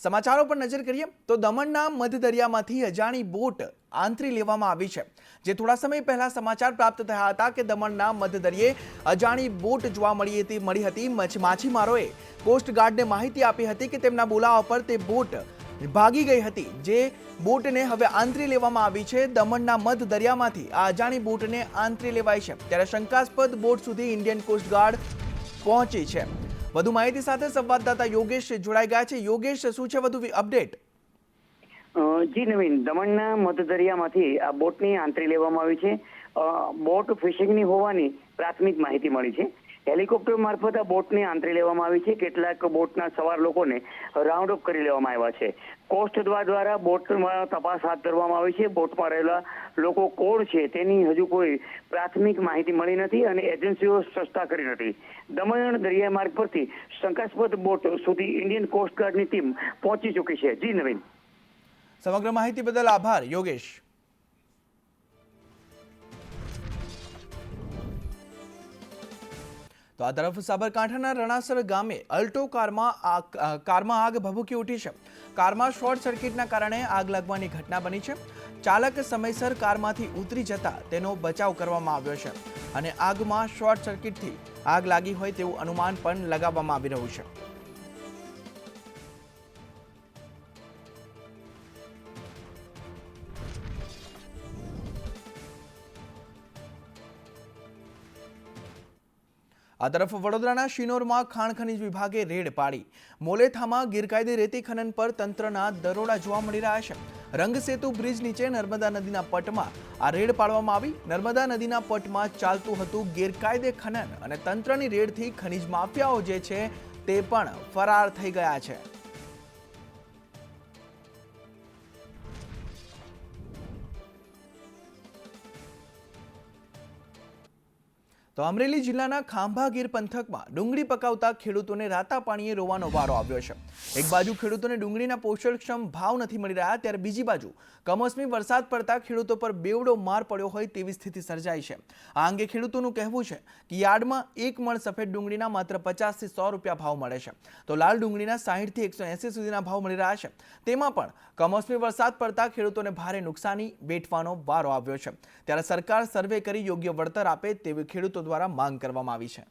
સમાચારો પર નજર કરીએ તો દમણના મધદરિયામાંથી અજાણી બોટ આંતરી લેવામાં આવી છે। જે થોડા સમય પહેલા સમાચાર પ્રાપ્ત થયા હતા કે દમણના મધદરિયે અજાણી બોટ જોવા મળી હતી। માછીમારોએ કોસ્ટગાર્ડને માહિતી આપી હતી કે તેમના બોલાવા પર તે બોટ ભાગી ગઈ હતી। જે બોટને હવે આંતરી લેવામાં આવી છે। દમણના મધદરિયામાંથી આ અજાણી બોટને આંતરી લેવાઈ છે, ત્યારે શંકાસ્પદ બોટ સુધી ઇન્ડિયન કોસ્ટગાર્ડ પહોંચી છે। વધુ માહિતી સાથે સંવાદદાતા યોગેશ જોડાઈ ગયા છે। યોગેશ, શું છે વધુ અપડેટ? જી નવીન, દમણના મધદરિયામાંથી આ બોટની આંતરી લેવામાં આવી છે। બોટ ફિશિંગની હોવાની પ્રાથમિક માહિતી મળી છે। હેલિકોપ્ટર મારફત આ બોટને આંતરી લેવામાં આવી છે। કેટલાક બોટના સવાર લોકોને રાઉન્ડ અપ કરી લેવામાં આવ્યા છે। કોસ્ટ દ્વારા બોટમાં તપાસ હાથ ધરવામાં આવી છે। બોટમાં રહેલા લોકો કોણ છે તેની હજુ કોઈ પ્રાથમિક માહિતી મળી નથી અને એજન્સીઓ સસ્તા કરી નથી। દમણ દરિયા માર્ગ પરથી શંકાસ્પદ બોટ સુધી ઇન્ડિયન કોસ્ટગાર્ડની ટીમ પહોંચી ચૂકી છે। જી નવીન, સમગ્ર માહિતી બદલ આભાર યોગેશ। તો આ તરફ સાબરકાંઠાના રણાસર ગામે અલ્ટો કારમાં આગ ભભૂકી ઉઠી છે। કારમાં શોર્ટ સર્કિટના કારણે આગ લાગવાની ઘટના બની છે। ચાલક સમયસર કારમાંથી ઉતરી જતા તેનો બચાવ કરવામાં આવ્યો છે અને આગમાં શોર્ટ સર્કિટથી આગ લાગી હોય તેવું અનુમાન પણ લગાવવામાં આવી રહ્યું છે। આ તરફ વડોદરાના શિનોરમાં ખાણ ખનીજ વિભાગે રેડ પાડી। મોલેથામાં ગેરકાયદે રેતી ખનન પર તંત્રના દરોડા જોવા મળી રહ્યા છે। રંગસેતુ બ્રિજ નીચે નર્મદા નદીના પટમાં આ રેડ પાડવામાં આવી। નર્મદા નદીના પટમાં ચાલતું હતું ગેરકાયદે ખનન અને તંત્રની રેડથી ખનીજ માફિયાઓ જે છે તે પણ ફરાર થઈ ગયા છે। તો અમરેલી જિલ્લાના ખાંભા ગીર પંથકમાં ડુંગળી પકાવતા ખેડૂતોને રાતા પાણીએ રોવાનો વારો આવ્યો છે। એક બાજુ ખેડૂતોને ડુંગળીના પોષણક્ષમ ભાવ નથી મળી રહ્યા, ત્યારે બીજી બાજુ કમોસમી વરસાદ પડતા ખેડૂતો પર બેવડો માર પડ્યો હોય તેવી સ્થિતિ સર્જાઈ છે। આ અંગે ખેડૂતોનું કહેવું છે કે યાર્ડમાં એક મણ સફેદ ડુંગળીના માત્ર 50 થી 100 રૂપિયા ભાવ મળે છે, તો લાલ ડુંગળીના 60 થી 180 સુધીના ભાવ મળી રહ્યા છે। તેમાં પણ કમોસમી વરસાદ પડતા ખેડૂતોને ભારે નુકસાની વેઠવાનો વારો આવ્યો છે, ત્યારે સરકાર સર્વે કરી યોગ્ય વળતર આપે તેવી ખેડૂતો દ્વારા માંગ કરવામાં આવી છે।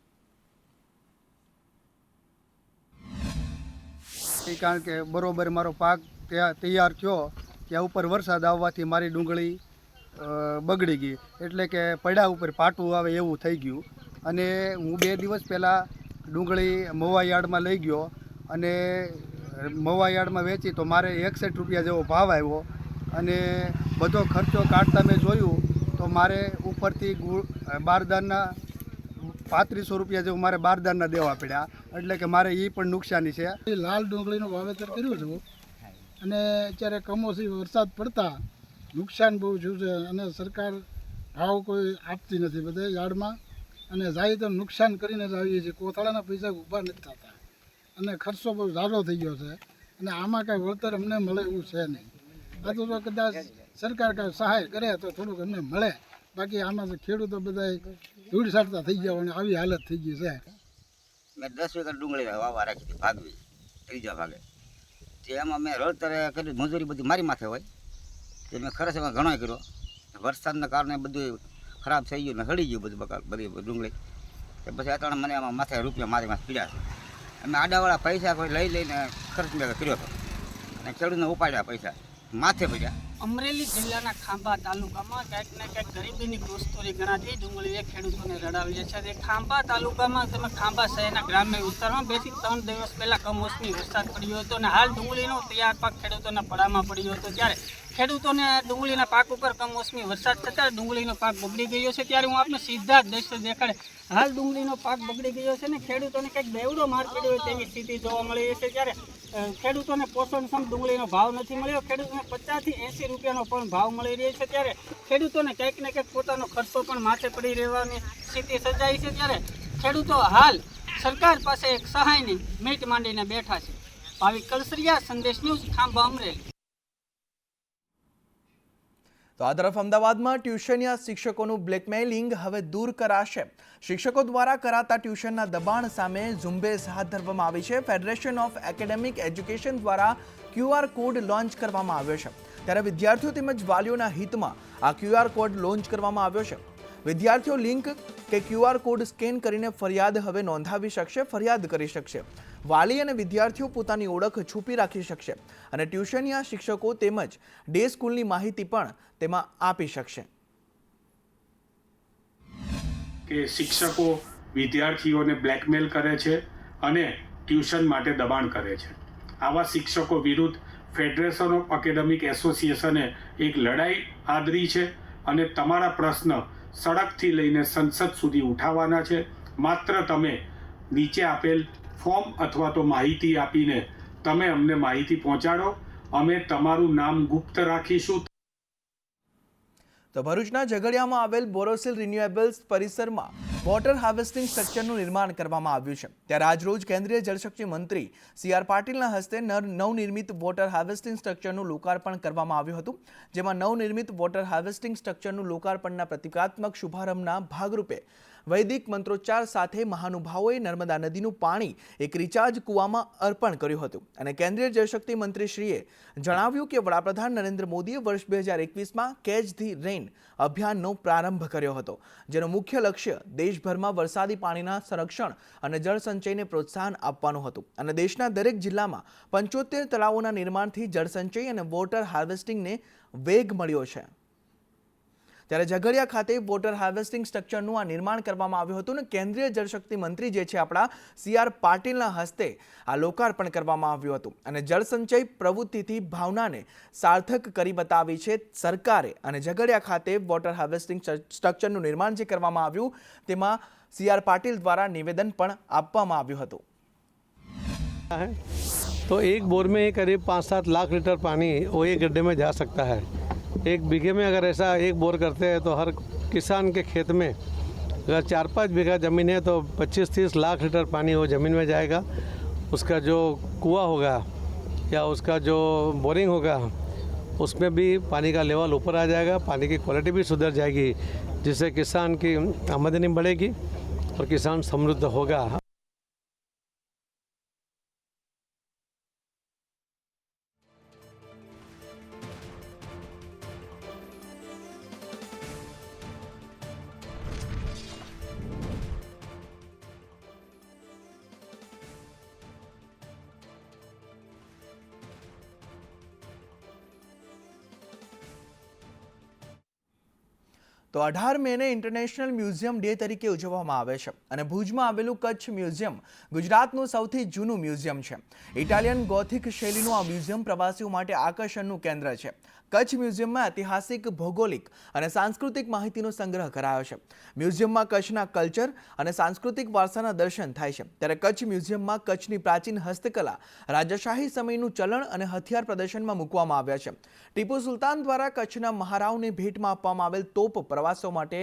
કારણ કે બરોબર મારો પાક તૈયાર થયો ત્યાં ઉપર વરસાદ આવવાથી મારી ડુંગળી બગડી ગઈ, એટલે કે પડ્યા ઉપર પાટું આવે એવું થઈ ગયું। અને હું 2 દિવસ પહેલાં ડુંગળી મવા યાર્ડમાં લઈ ગયો અને મવા યાર્ડમાં વેચી તો મારે 61 રૂપિયા જેવો ભાવ આવ્યો અને બધો ખર્ચો કાઢતા મેં જોયું તો મારે ઉપરથી બારદાનના 3500 રૂપિયા જેવું મારે બારદાનના દેવા પડ્યા, એટલે કે મારે એ પણ નુકસાની છે। લાલ ડુંગળીનું વાવેતર કર્યું છે અને અત્યારે કમોસમી વરસાદ પડતા નુકસાન બહુ થયું છે અને સરકાર ભાવ કોઈ આપતી નથી બધે યાર્ડમાં, અને જાય તો નુકસાન કરીને જ આવીએ છીએ। કોથળાના પૈસા ઊભા નથી થતા અને ખર્ચો બહુ ઝાઝો થઈ ગયો છે અને આમાં કાંઈ વળતર અમને મળે એવું છે નહીં। આ તો કદાચ સરકાર કાંઈ સહાય કરે તો થોડુંક અમને મળે, બાકી આમાં તો ખેડૂતો બધા ધૂળ સાટતા થઈ ગયા અને આવી હાલત થઈ ગઈ છે। મેં 10 વીઘા ડુંગળી વાવવા રાખી હતી, ભાગવી ત્રીજા ભાગે, એમાં મેં રળતરે કરી મજૂરી બધી મારી માથે હોય, તે મેં ખર્ચ એમાં ઘણો કર્યો। વરસાદના કારણે બધું ખરાબ થઈ ગયું ને હળી ગયું બધી ડુંગળી, પછી અચાનક મને આમાં માથે રૂપિયા મારી માથે પીડ્યા છે। અમે આડાવાળા પૈસા કોઈ લઈને ખર્ચ મેં કર્યો હતો અને ખેડૂતને ઉપાડ્યા પૈસા માથે પડ્યા। અમરેલી જિલ્લાના ખાંભા તાલુકામાં ક્યાંક ને ક્યાંક ગરીબીની દોસ્તોરી ગણાતી ડુંગળીએ ખેડૂતોને રડાવી છે। ખાંભા તાલુકામાં તમે ખાંભા શહેરના ગ્રામ્ય વિસ્તારમાં 2 થી 3 દિવસ પહેલાં કમોસમી વરસાદ પડ્યો હતો અને હાલ ડુંગળીનો તૈયાર પાક ખેડૂતોના પડામાં પડ્યો હતો, ત્યારે ખેડૂતોને ડુંગળીના પાક ઉપર કમોસમી વરસાદ થતાં ડુંગળીનો પાક બગડી ગયો છે। ત્યારે હું આપને સીધા જ દ્રશ્ય દેખાડે, હાલ ડુંગળીનો પાક બગડી ગયો છે ને ખેડૂતોને કંઈક બેવડો માર પડ્યો તેવી સ્થિતિ જોવા મળી રહી છે। ત્યારે ખેડૂતોને પોષણક્ષમ ડુંગળીનો ભાવ નથી મળ્યો, ખેડૂતોને 50 થી 80 રૂપિયાનો પણ ભાવ મળી રહ્યો છે। ત્યારે ખેડૂતોને કંઈક ને કંઈક પોતાનો ખર્ચો પણ માથે પડી રહેવાની સ્થિતિ સર્જાઈ છે। ત્યારે ખેડૂતો હાલ સરકાર પાસે એક સહાયની મીટ માંડીને બેઠા છે। ભાવિક કલસરિયા, સંદેશ ન્યૂઝ, ખાંભા, અમરેલી। તો આ તરફ અમદાવાદમાં ટ્યુશનિયા શિક્ષકોનું બ્લેકમેલિંગ હવે દૂર કરાશે. શિક્ષકો દ્વારા કરાતા ટ્યુશનના દબાણ સામે ઝુંબેશ હાથ ધરવામાં આવી છે. ફેડરેશન ઓફ એકેડેમિક એજ્યુકેશન દ્વારા QR કોડ લોન્ચ કરવામાં આવ્યો છે. ત્યારે વિદ્યાર્થીઓ તેમજ વાલીઓના હિતમાં આ QR કોડ લોન્ચ કરવામાં આવ્યો છે. વિદ્યાર્થીઓ લિંક કે QR કોડ સ્કેન કરીને ફરિયાદ હવે નોંધાવી શકશે, ફરિયાદ કરી શકશે. વાલી અને વિદ્યાર્થીઓ પોતાની ઓળખ છુપી રાખી શકશે અને ટ્યુશનિયા શિક્ષકો તેમજ ડે સ્કૂલની માહિતી પણ તેમાં આપી શકશે. કે શિક્ષકો વિદ્યાર્થીઓને બ્લેકમેલ કરે છે અને ટ્યુશન માટે દબાણ કરે છે. આવા શિક્ષકો વિરુદ્ધ ફેડરેશન ઓફ એકેડેમિક એસોસિએશને એક લડાઈ આદરી છે અને તમારા પ્રશ્ન સડકથી લઈને સંસદ સુધી ઉઠાવવાના છે. માત્ર તમે નીચે આપેલ ફોર્મ અથવા તો માહિતી આપીને તમે અમને માહિતી પહોંચાડો. અમે તમારું નામ ગુપ્ત રાખીશું. તો ભરૂચના ઝઘડિયામાં આવેલ બોરોસિલ રિન્યુએબલ્સ પરિસરમાં વોટર હાર્વેસ્ટિંગ સ્ટ્રક્ચરનું નિર્માણ કરવામાં આવ્યું છે. ત્યારે આજરોજ કેન્દ્રીય જળશક્તિ મંત્રી CR પાટીલના હસ્તે નવનિર્મિત વોટર હાર્વેસ્ટિંગ સ્ટ્રક્ચરનું લોકાર્પણ કરવામાં આવ્યું હતું. જેમાં નવનિર્મિત વોટર હાર્વેસ્ટિંગ સ્ટ્રક્ચરનું લોકાર્પણના પ્રતિકાત્મક શુભારંભના ભાગરૂપે વૈદિક મંત્રોચ્ચાર સાથે મહાનુભાવોએ નર્મદા નદીનું પાણી એક રિચાર્જ કૂવામાં અર્પણ કર્યું હતું. અને કેન્દ્રીય જળશક્તિ મંત્રીશ્રીએ જણાવ્યું કે વડાપ્રધાન નરેન્દ્ર મોદીએ વર્ષ 2021માં કેચ ધી રેઇન અભિયાનનો પ્રારંભ કર્યો હતો, જેનું મુખ્ય લક્ષ્ય દેશભરમાં વરસાદી પાણીના સંરક્ષણ અને જળસંચયને પ્રોત્સાહન આપવાનું હતું. અને દેશના દરેક જિલ્લામાં 75 તળાવોના નિર્માણથી જળસંચય અને વોટર હાર્વેસ્ટિંગને વેગ મળ્યો છે. ત્યારે ઝઘડિયા ખાતે વોટર હાર્વેસ્ટિંગ સ્ટ્રક્ચરનું આ નિર્માણ કરવામાં આવ્યું હતું અને કેન્દ્રીય જળશક્તિ મંત્રી જે છે આપણા CR પાટીલના હસ્તે આ લોકાર્પણ કરવામાં આવ્યું હતું. અને જળસંચય પ્રવૃત્તિથી ભાવનાને સાર્થક કરી બતાવી છે સરકારે. અને ઝઘડિયા ખાતે વોટર હાર્વેસ્ટિંગ સ્ટ્રક્ચરનું નિર્માણ જે કરવામાં આવ્યું તેમાં CR પાટીલ દ્વારા નિવેદન પણ આપવામાં આવ્યું હતું. तो एक बोर में करीब 5-7 लाख लीटर पानी वो एक गड्ढे में जा सकता है. एक बीघे में अगर ऐसा एक बोर करते हैं तो हर किसान के खेत में अगर 4-5 बीघा ज़मीन है तो 25-30 लाख लीटर पानी वो ज़मीन में जाएगा. उसका जो कुआं होगा या उसका जो बोरिंग होगा उसमें भी पानी का लेवल ऊपर आ जाएगा, पानी की क्वालिटी भी सुधर जाएगी, जिससे किसान की आमदनी बढ़ेगी और किसान समृद्ध होगा. તો 18 મેને ઇન્ટરનેશનલ મ્યુઝિયમ ડે તરીકે ઉજવવામાં આવે છે. અને ભુજમાં આવેલું કચ્છ મ્યુઝિયમ ગુજરાતનું સૌથી જૂનું મ્યુઝિયમ છે. ઇટાલિયન ગોથિક શૈલીનું આ મ્યુઝિયમ પ્રવાસીઓ માટે આકર્ષણનું કેન્દ્ર છે. કચ્છ મ્યુઝિયમમાં ઐતિહાસિક, ભૌગોલિક અને સાંસ્કૃતિક માહિતીનો સંગ્રહ કરાયો છે. મ્યુઝિયમમાં કચ્છના કલ્ચર અને સાંસ્કૃતિક વારસાના દર્શન થાય છે. ત્યારે કચ્છ મ્યુઝિયમમાં કચ્છની પ્રાચીન હસ્તકલા, રાજાશાહી સમયનું ચલણ અને હથિયાર પ્રદર્શનમાં મૂકવામાં આવ્યા છે. ટીપુ સુલતાન દ્વારા કચ્છના મહારાવને ભેટમાં આપવામાં આવેલ તોપ પ્રવાસીઓ માટે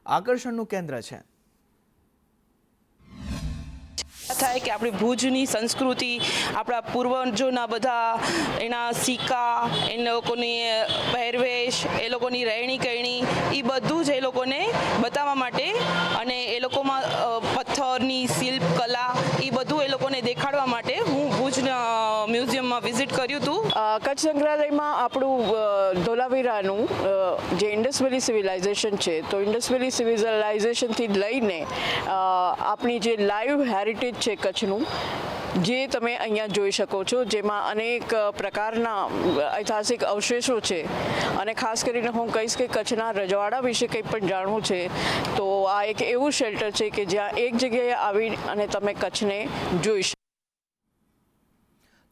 આકર્ષણનું કેન્દ્ર છે. થાય કે આપણી ભુજની સંસ્કૃતિ, આપણા પૂર્વજોના બધા એના સિક્કા, એ લોકોની પહેરવેશ, એ લોકોની રહેણી કરણી, એ બધું જ એ લોકોને બતાવવા માટે અને એ લોકોમાં પથ્થરની શિલ્પ કલા એ બધું એ લોકોને દેખાડવા માટે હું ભુજના મ્યુઝિયમમાં વિઝિટ કર્યું હતું. કચ્છ સંગ્રહાલયમાં આપણું ધોલાવીરાનું જે ઇન્ડસ વેલી સિવિલાઇઝેશન છે, તો ઇન્ડસ વેલી સિવિલાઇઝેશનથી લઈને આપણી જે લાઈવ હેરિટેજ છે કચ્છનું, જે તમે અહીંયા જોઈ શકો છો, જેમાં અનેક પ્રકારના ઐતિહાસિક અવશેષો છે. અને ખાસ કરીને હું કહીશ કે કચ્છના રજવાડા વિશે કંઈ પણ જાણવું છે તો આ એક એવું શેલ્ટર છે કે જ્યાં એક જગ્યાએ આવી અને તમે કચ્છને જોઈ શકો.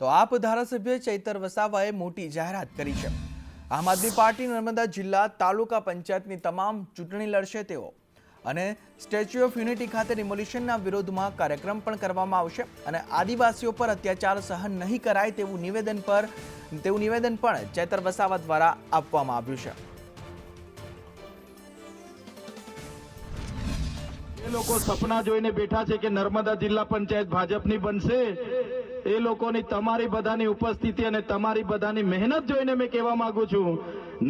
તો આપ ધારાસભ્ય ચૈતર વસાવાએ મોટી જાહેરાત કરી છે. આમ આદમી પાર્ટી નર્મદા જિલ્લા તાલુકા પંચાયતની તમામ ચૂંટણી લડશે તેઓ. અને સ્ટેચ્યુ ઓફ યુનિટી ખાતે ડિમોલિશનના વિરોધમાં કાર્યક્રમ પણ કરવામાં આવશે. અને આદિવાસીઓ પર અત્યાચાર સહન નહીં કરાય તેવું નિવેદન પણ ચૈતર વસાવા દ્વારા આપવામાં આવ્યું છે. એ લોકો સપના જોઈને બેઠા છે કે નર્મદા જિલ્લા પંચાયત ભાજપની બનશે, એ લોકોની તમારી બધાની ઉપસ્થિતિ અને તમારી બધાની મહેનત જોઈને મેં કહેવા માંગુ છું,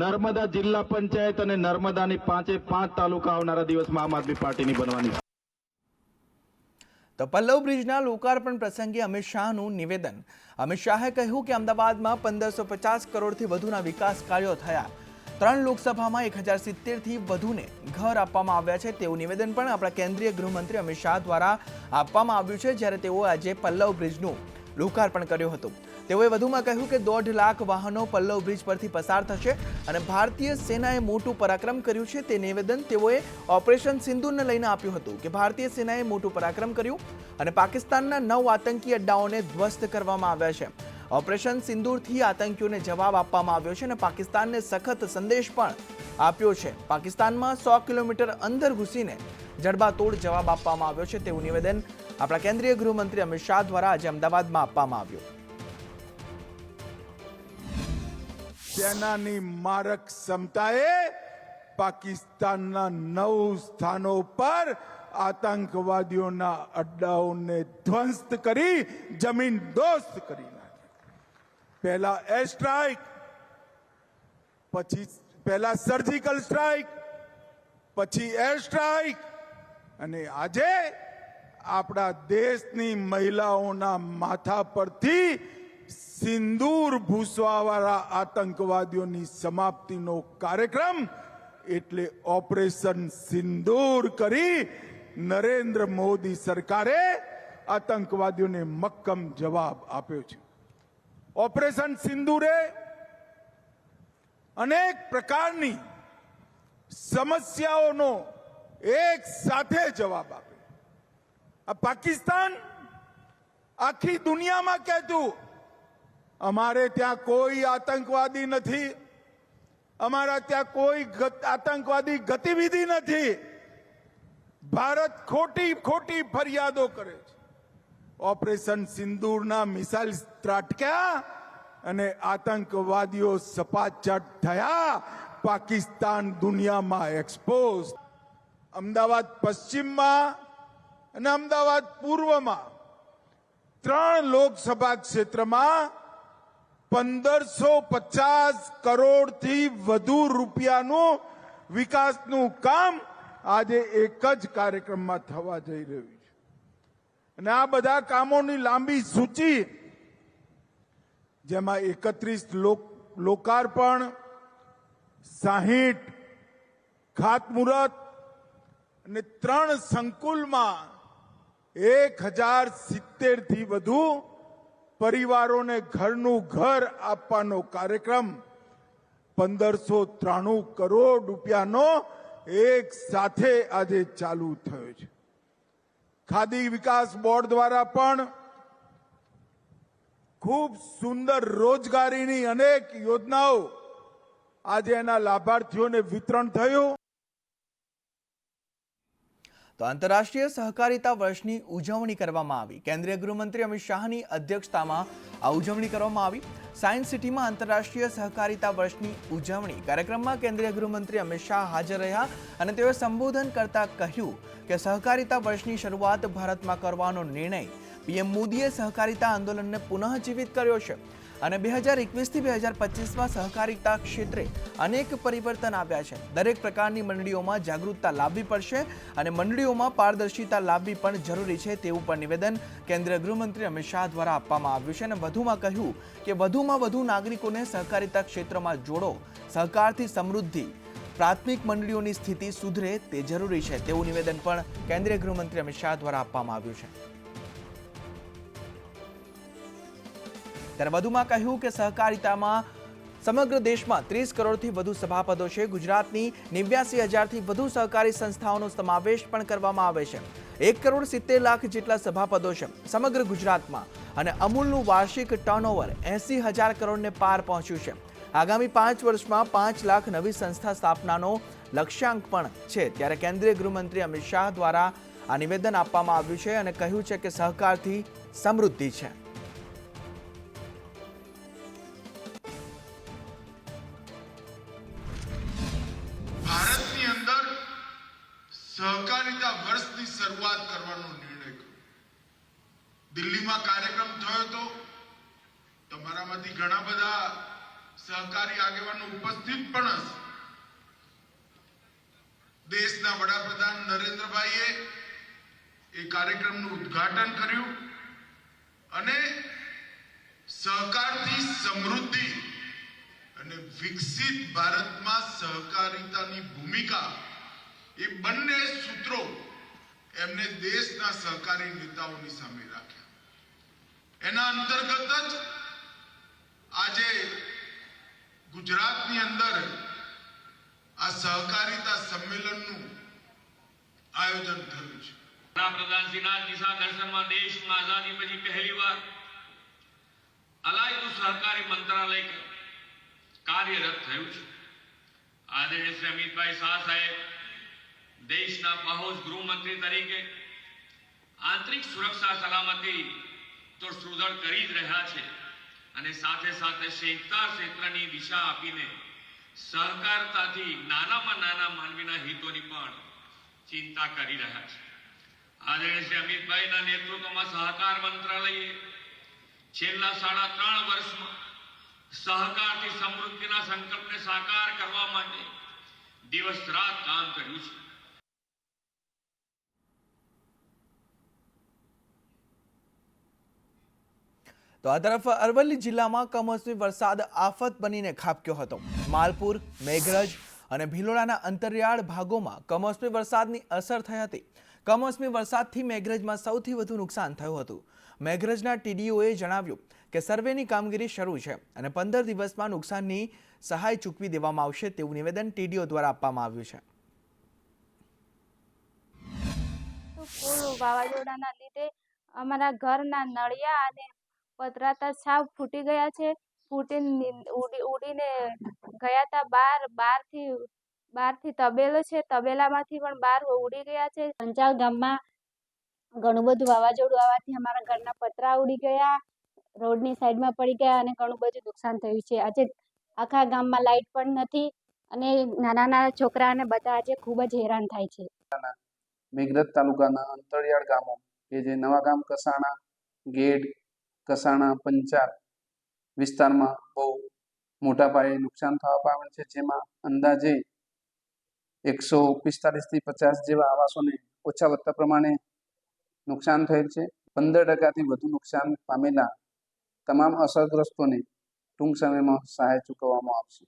નર્મદા જિલ્લા પંચાયત અને નર્મદાની 5 તાલુકા આવનારા દિવસમાં આમ આદમી પાર્ટીની બનવાની છે. તો પલ્લવ બ્રિજના લોકાર્પણ પ્રસંગે અમિત શાહનું નિવેદન. અમિત શાહે કહ્યું કે અમદાવાદમાં 1550 કરોડથી વધુના વિકાસ કાર્યો થયા. 3 લોકસભામાં 1070થી વધુને ઘર આપવામાં આવ્યા છે તેવું નિવેદન પણ આપણા કેન્દ્રીય ગૃહમંત્રી અમિત શાહ દ્વારા આપવામાં આવ્યું છે, જ્યારે તેઓ આજે પલ્લવ બ્રિજનું લોકાર્પણ કર્યું હતું. તેઓએ વધુમાં કહ્યું કે 1.5 લાખ વાહનો પલ્લવ બ્રિજ પરથી પસાર થશે અને ભારતીય સેનાએ મોટું પરાક્રમ કર્યું છે તે નિવેદન તેઓએ ઓપરેશન સિંદૂરને લઈને આપ્યું હતું કે ભારતીય સેનાએ મોટું પરાક્રમ કર્યું અને પાકિસ્તાનના 9 આતંકી અડ્ડાઓને ધ્વસ્ત કરવામાં આવ્યા છે. ઓપરેશન સિંદૂરથી આતંકીઓને જવાબ આપવામાં આવ્યો છે અને પાકિસ્તાનને સખત સંદેશ પણ આપ્યો છે. પાકિસ્તાનમાં 100 કિલોમીટર અંદર ઘૂસીને જડબાતોડ જવાબ આપવામાં આવ્યો છે તેવું નિવેદન આપણા કેન્દ્રીય ગૃહમંત્રી અમિત શાહ દ્વારા આજે અમદાવાદમાં આપવામાં આવ્યું. સેનાની મારક ક્ષમતાએ પાકિસ્તાનના 9 સ્થાનો પર આતંકવાદીઓના અડ્ડાઓને ધ્વંસ કરી જમીન દોસ્ત કરી નાખી. પહેલા એર સ્ટ્રાઇક, પછી પહેલા સર્જિકલ સ્ટ્રાઇક, પછી એર સ્ટ્રાઇક, અને આજે આપણા દેશની મહિલાઓના માથા પરથી સિંદૂર ભૂસવાવાળા આતંકવાદીઓની સમાપ્તિનો કાર્યક્રમ એટલે ઓપરેશન સિંદૂર કરી નરેન્દ્ર મોદી સરકારે આતંકવાદીઓને મક્કમ જવાબ આપ્યો છે. ઓપરેશન સિંદૂરે અનેક પ્રકારની સમસ્યાઓનો એક સાથે જવાબ આપ્યો. આ પાકિસ્તાન આખી દુનિયામાં કહેતું અમારે ત્યાં કોઈ આતંકવાદી નથી, અમારા ત્યાં કોઈ આતંકવાદી ગતિવિધિ નથી. ભારત ખોટી ફરિયાદો કરે છે. ઓપરેશન સિંદૂરના મિસાઇલ ત્રાટક્યા અને આતંકવાદીઓ સપાચટ થયા. પાકિસ્તાન દુનિયામાં એક્સપોઝ. અમદાવાદ પશ્ચિમમાં અને અમદાવાદ પૂર્વમાં 3 લોકસભા ક્ષેત્રમાં 1550 કરોડથી વધુ રૂપિયાનું વિકાસનું કામ આજે એક જ કાર્યક્રમમાં થવા જઈ રહ્યું છે. અને આ બધા કામોની લાંબી સૂચિ, જેમાં 31 લોકાર્પણ, 60 ખાતમુહૂર્ત અને 3 સંકુલમાં 1070 થી વધુ પરિવારોને ઘર આપવાનો કાર્યક્રમ 1593 કરોડ રૂપિયાનો એક સાથે આજે ચાલુ થયો છે. ખાદી વિકાસ બોર્ડ દ્વારા પણ ખૂબ સુંદર રોજગારીની અનેક યોજનાઓ આજે એના લાભાર્થીઓને વિતરણ થયું. તો આંતરરાષ્ટ્રીય સહકારિતા વર્ષની ઉજવણી કરવામાં આવી. કેન્દ્રીય ગૃહમંત્રી અમિત શાહની અધ્યક્ષતામાં આ ઉજવણી કરવામાં આવી. સાયન્સ સિટીમાં આંતરરાષ્ટ્રીય સહકારિતા વર્ષની ઉજવણી કાર્યક્રમમાં કેન્દ્રીય ગૃહમંત્રી અમિત શાહ હાજર રહ્યા અને તેઓએ સંબોધન કરતા કહ્યું કે સહકારિતા વર્ષની શરૂઆત ભારતમાં કરવાનો નિર્ણય પીએમ મોદીએ સહકારિતા આંદોલનને પુનઃજીવિત કર્યો છે અને 2021થી 2025માં સહકારિતા ક્ષેત્રે અનેક પરિવર્તન આવ્યા છે. દરેક પ્રકારની મંડળીઓમાં જાગૃતતા લાવવી પડશે અને મંડળીઓમાં પારદર્શિતા લાવવી પણ જરૂરી છે તેવું પણ નિવેદન કેન્દ્રીય ગૃહમંત્રી અમિત શાહ દ્વારા આપવામાં આવ્યું છે અને વધુમાં કહ્યું કે વધુમાં વધુ નાગરિકોને સહકારિતા ક્ષેત્રમાં જોડો. સહકારથી સમૃદ્ધિ, પ્રાથમિક મંડળીઓની સ્થિતિ સુધરે તે જરૂરી છે તેવું નિવેદન પણ કેન્દ્રીય ગૃહમંત્રી અમિત શાહ દ્વારા આપવામાં આવ્યું છે. ત્યારે વધુમાં કહ્યું કે સહકારિતામાં સમગ્ર દેશમાં 30 કરોડથી વધુ સભાપદો છે. ગુજરાતની 89,000થી વધુ સહકારી સંસ્થાઓનો સમાવેશ પણ કરવામાં આવે છે. 1,70,00,000 જેટલા સભાપદો છે સમગ્ર ગુજરાતમાં અને અમૂલનું વાર્ષિક ટર્નઓવર 80,000 કરોડને પાર પહોંચ્યું છે. આગામી 5 વર્ષમાં 5 લાખ નવી સંસ્થા સ્થાપનાનો લક્ષ્યાંક પણ છે. ત્યારે કેન્દ્રીય ગૃહમંત્રી અમિત શાહ દ્વારા આ નિવેદન આપવામાં આવ્યું છે અને કહ્યું છે કે સહકારથી સમૃદ્ધિ છે. ભારતની અંદર સહકારિતા વર્ષની શરૂઆત કરવાનો નિર્ણય કર્યો. દિલ્હીમાં કાર્યક્રમ થયો હતો, તમારામાંથી ઘણા બધા સહકારી આગેવાનો ઉપસ્થિત પણ હશે. દેશના વડાપ્રધાન નરેન્દ્રભાઈએ એ કાર્યક્રમનું ઉદ્ઘાટન કર્યું અને સહકારથી સમૃદ્ધિ અને વિકસિત ભારતમાં સહકારિતાની ભૂમિકા એ બંને સૂત્રો એમને દેશના સહકારી નેતાઓની સામે રાખ્યા. એના અંતર્ગત જ આજે ગુજરાતની અંદર આ સહકારિતા સંમેલનનું આયોજન થયું છે. વડાપ્રધાનશ્રીના દિશા દર્શનમાં દેશમાં આઝાદી પછી પહેલીવાર અલાયદું સહકારી મંત્રાલય કાર્યરત થયું છે. આદરણીય શ્રી અમિતભાઈ શાહ સાહેબ દેશના પહોંચ ગૃહમંત્રી તરીકે આંતરિક સુરક્ષા સલામતી તો સુદૃઢ કરી જ રહ્યા છે અને સાથે સાથે શેખતા ક્ષેત્રની દિશા આપીને સહકારતાથી નાનામાં નાના માનવીના હિતોની પણ ચિંતા કરી રહ્યા છે. આદરણીય શ્રી અમિતભાઈના નેતૃત્વમાં સહકાર મંત્રાલયે છેલ્લા 3.5 વર્ષમાં સહકારથી સમૃદ્ધિના સંકલ્પને સાકાર કરવા માટે દિવસ રાત કામ કર્યું છે. તો આ તરફ અરવલ્લી જિલ્લામાં કમોસમી વરસાદ આફત બનીને ખાબક્યો હતો. માલપુર, મેઘરજ અને ભિલોડાના અંતરિયાળ ભાગોમાં કમોસમી વરસાદની અસર થઈ હતી. કમોસમી વરસાદથી મેઘરજમાં સૌથી વધુ નુકસાન થયું હતું. મેઘરજના ટીડીઓએ જણાવ્યું કે સર્વેની કામગીરી શરૂ છે અને 15 દિવસમાં નુકસાનની સહાય ચૂકવી દેવામાં આવશે તેવું નિવેદન ટીડીઓ દ્વારા આપવામાં આવ્યું છે. વાવાઝોડાના લીધે અમારા ઘરના નળિયા અને પતરાતા સાવ ફૂટી ગયા છે. ફૂટીને ઉડીને ગયા હતા બહારથી તબેલો છે, તબેલામાંથી પણ બહાર ઉડી ગયા છે. પંચાલ ગામમાં ઘણું બધું વાવાઝોડું આવવાથી અમારા ઘરના પતરા ઉડી ગયા, રોડની સાઈડમાં પડી ગયા અને ઘણું બધું નુકસાન થયું છે. આજે આખા ગામમાં લાઇટ પણ નથી અને નાના છોકરાને બધા આજે ખૂબ જ હેરાન થાય છે. મેઘરજ તાલુકાના અંતરિયાળ ગામો કે જે નવા ગામ, કસાણા, ગેડ, કસાણા, પંચાલ વિસ્તારમાં બહુ મોટા પાયે નુકસાન થવા પામેલ છે. જેમાં અંદાજે 145 થી 50 જેવા આવાસોને ઓછા વત્તા પ્રમાણે નુકસાન થયેલ છે. 15% વધુ નુકસાન પામેલા તમામ અસરગ્રસ્તોને ટૂંક સમયમાં સહાય ચૂકવવામાં આવશે.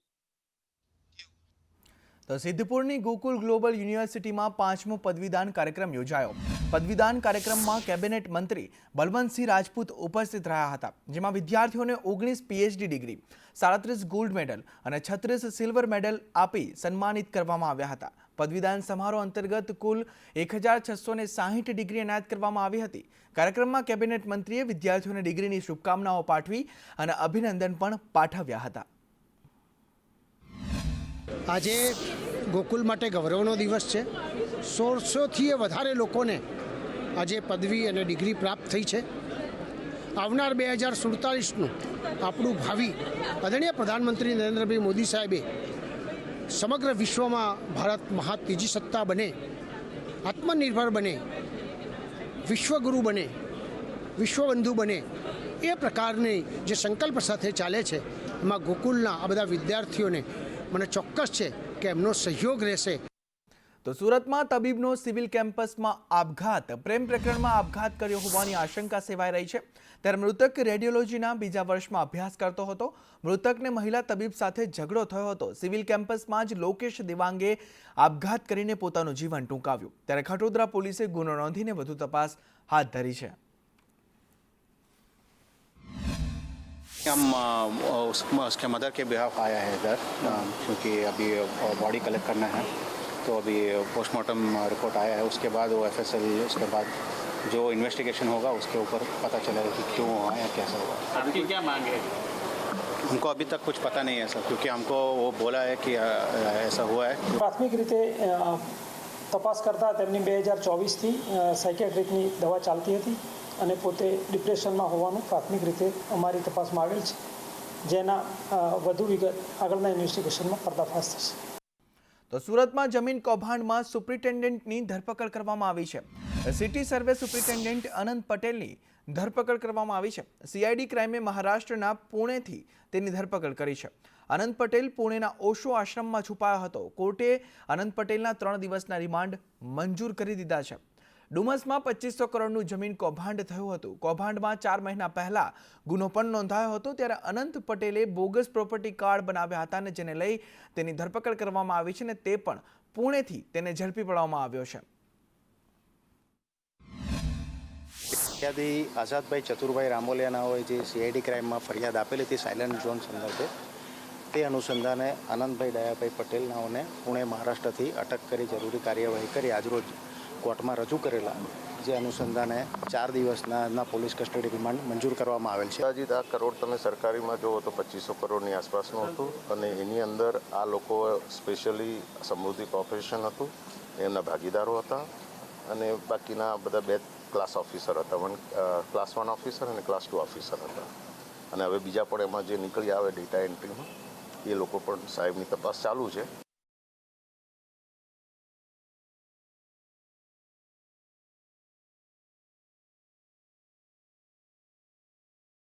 તો સિદ્ધપુરની ગોકુલ ગ્લોબલ યુનિવર્સિટીમાં 5મો પદવીદાન કાર્યક્રમ યોજાયો. પદવીદાન કાર્યક્રમમાં કેબિનેટ મંત્રી બલવંતસિંહ રાજપૂત ઉપસ્થિત રહ્યા હતા, જેમાં વિદ્યાર્થીઓને 19 પીએચડી ડિગ્રી, 37 ગોલ્ડ મેડલ અને 36 સિલ્વર મેડલ આપી સન્માનિત કરવામાં આવ્યા હતા. પદવીદાન સમારોહ અંતર્ગત કુલ 1660 ડિગ્રી એનાયત કરવામાં આવી હતી. કાર્યક્રમમાં કેબિનેટ મંત્રીએ વિદ્યાર્થીઓને ડિગ્રીની શુભકામનાઓ પાઠવી અને અભિનંદન પણ પાઠવ્યા હતા. આજે ગોકુલ માટે ગૌરવનો દિવસ છે. 1600થી વધારે લોકોને આજે પદવી અને ડિગ્રી પ્રાપ્ત થઈ છે. આવનાર 2047નું આપણું ભાવિ આદરણીય પ્રધાનમંત્રી નરેન્દ્રભાઈ મોદી સાહેબે સમગ્ર વિશ્વમાં ભારત ત્રીજી સત્તા બને, આત્મનિર્ભર બને, વિશ્વગુરુ બને, વિશ્વબંધુ બને, એ પ્રકારની જે સંકલ્પ સાથે ચાલે છે એમાં ગોકુલના આ બધા વિદ્યાર્થીઓને મને ચોક્કસ છે કે એમનો સહયોગ રહેશે. તો સુરતમાં તબીબનો સિવિલ કેમ્પસમાં આપઘાત, પ્રેમ પ્રકરણમાં આપઘાત કર્યો હોવાની આશંકા સેવાઈ રહી છે. ત્યારે મૃતક રેડિયોલોજીના બીજા વર્ષમાં અભ્યાસ કરતો હતો. મૃતકને મહિલા તબીબ સાથે ઝઘડો થયો હતો. સિવિલ કેમ્પસમાં જ લોકેશ દેવાંગે આપઘાત કરીને પોતાનું જીવન ટૂંકાવ્યું. ત્યારે ખટોદરા પોલીસે ગુનો નોંધીને વધુ તપાસ હાથ ધરી છે. हम उसके मदर के बिहाफ आया है इधर, क्योंकि अभी बॉडी कलेक्ट करना है, तो अभी पोस्टमार्टम रिपोर्ट आया है. उसके बाद वो FSL, उसके बाद जो इन्वेस्टिगेशन होगा उसके ऊपर पता चलेगा कि क्यों हुआ या कैसा हुआ. आपकी क्या मांग है? हमको अभी तक कुछ पता नहीं है सर, क्योंकि हमको वो बोला है कि ऐसा हुआ है. પ્રાથમિક રીતે તપાસ કરતા તેમની 2024થી સાયકિયાટ્રિકની દવા ચાલતી હતી અને પોતે ડિપ્રેશનમાં હોવાનું પ્રાથમિક રીતે અમારી તપાસમાં આવેલ છે, જેના વધુ વિગત આગળના ઇન્વેસ્ટિગેશનમાં પર્દાફાશ થશે. તો સુરતમાં જમીન કૌભાંડમાં સુપ્રિન્ટેન્ડન્ટની ધરપકડ કરવામાં આવી છે. સિટી સર્વે સુપ્રિન્ટેન્ડન્ટ અનંત પટેલની ધરપકડ કરવામાં આવી છે. CID ક્રાઇમે મહારાષ્ટ્રના પુણેથી તેની ધરપકડ કરી છે. અનંત પટેલ પુણેના ઓશો આશ્રમમાં છુપાયો હતો. કોર્ટે અનંત પટેલના 3 દિવસના રિમાન્ડ મંજૂર કરી દીધા છે. ડુમસમાં 2500 કરોડનું જમીન કૌભાંડ થયું હતું. કૌભાંડમાં 4 મહિના પહેલા ગુનો પણ નોંધાયો હતો. ત્યારે અનંત પટેલે બોગસ પ્રોપર્ટી કાર્ડ બનાવ્યા હતા અને જેને લઈ તેની ધરપકડ કરવામાં આવી છે અને તે પણ પુણેથી તેને ઝડપી પાડવામાં આવ્યો છે. ફરિયાદી આઝાદભાઈ ચતુરભાઈ રામોલિયા નાઓએ જે CID ક્રાઇમમાં ફરિયાદ આપેલી હતી સાયલન્ટ ઝોન સંદર્ભે, તે અનુસંધાને આનંદભાઈ દયાભાઈ પટેલ નાઓને પુણે મહારાષ્ટ્રથી અટક કરી જરૂરી કાર્યવાહી કરી આજરોજ કોર્ટમાં રજૂ કરેલા, જે અનુસંધાને 4 દિવસના પોલીસ કસ્ટડી રિમાન્ડ મંજૂર કરવામાં આવેલ છે. અંદાજિત આ કરોડ તમે સરકારીમાં જુઓ તો 2500 કરોડની આસપાસનું હતું અને એની અંદર આ લોકો સ્પેશિયલી સમૃદ્ધિ કોર્પોરેશન હતું, એમના ભાગીદારો હતા અને બાકીના બધા 2 ક્લાસ ઓફિસર હતા, ક્લાસ 1 ઓફિસર અને ક્લાસ 2 ઓફિસર હતા. અને હવે બીજા પણ એમાં જે નીકળી આવે ડેટા એન્ટ્રીમાં એ લોકો પણ સાહેબની તપાસ ચાલુ છે.